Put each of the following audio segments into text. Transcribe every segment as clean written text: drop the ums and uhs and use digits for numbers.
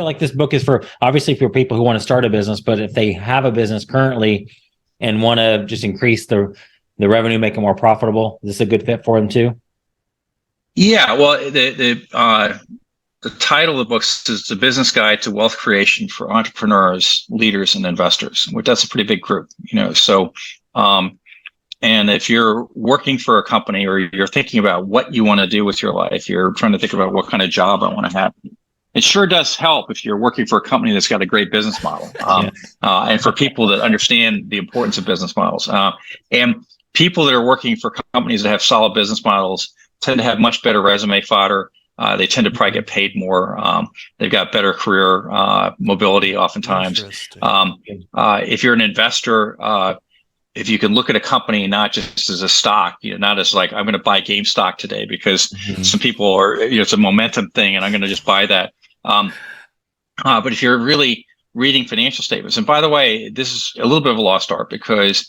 feel like this book is for, obviously, for people who want to start a business, but if they have a business currently and want to just increase the revenue, make it more profitable, is this a good fit for them too? Yeah, well, the title of the book is The Business Guide to Wealth Creation for Entrepreneurs, Leaders, and Investors, which that's a pretty big group, So, and if you're working for a company or you're thinking about what you want to do with your life, you're trying to think about what kind of job I want to have. It sure does help if you're working for a company that's got a great business model, and for people that understand the importance of business models. And people that are working for companies that have solid business models tend to have much better resume fodder. They tend to probably get paid more. They've got better career mobility oftentimes. If you're an investor, if you can look at a company not just as a stock, not as like, I'm going to buy GameStop today because some people are, it's a momentum thing and I'm going to just buy that. But if you're really reading financial statements, and by the way, this is a little bit of a lost art because,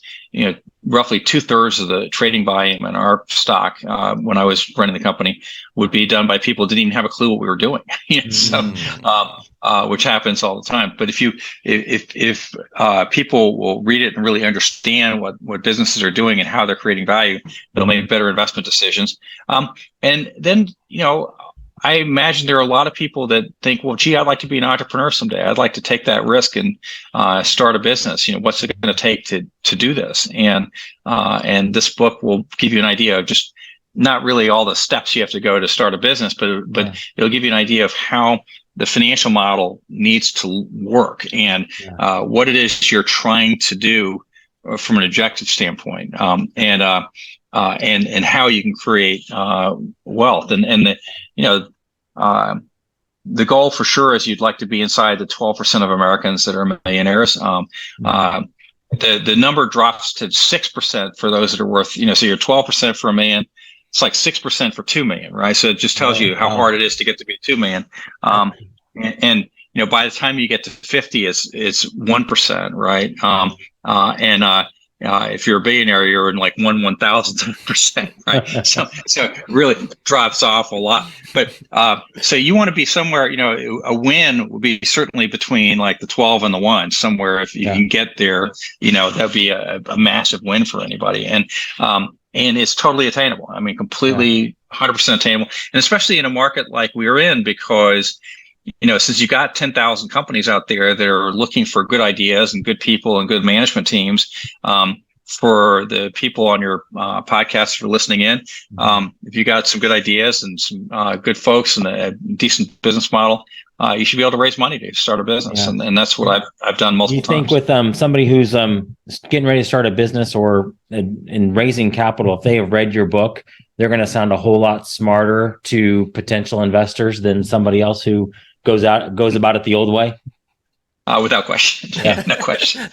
roughly 2/3 of the trading volume in our stock, when I was running the company, would be done by people who didn't even have a clue what we were doing. Which happens all the time. But if people will read it and really understand what businesses are doing and how they're creating value, they'll make better investment decisions. And then, I imagine there are a lot of people that think, well, gee, I'd like to be an entrepreneur someday. I'd like to take that risk and start a business. What's it going to take to do this? And this book will give you an idea of just not really all the steps you have to go to start a business, but it'll give you an idea of how the financial model needs to work and what it is you're trying to do from an objective standpoint, and how you can create wealth. The goal for sure is you'd like to be inside the 12% of Americans that are millionaires. The number drops to 6% for those that are worth, so you're 12% for $1 million. It's like 6% for $2 million, right? So it just tells you how hard it is to get to be $2 million. And by the time you get to 50, it's 1%, right? If you're a billionaire, you're in like 1/1000%, right? So it really drops off a lot. But so you want to be somewhere, a win would be certainly between like the 12 and the 1, somewhere. If you can get there, that'd be a massive win for anybody. And it's totally attainable. I mean, completely 100% attainable, and especially in a market like we're in, because since you got 10,000 companies out there that are looking for good ideas and good people and good management teams, for the people on your podcast who are listening in, if you got some good ideas and some good folks and a decent business model, you should be able to raise money to start a business. And that's what I've done multiple times. Do you think with somebody who's getting ready to start a business or in raising capital, if they have read your book, they're going to sound a whole lot smarter to potential investors than somebody else who goes about it the old way? Without question. No question.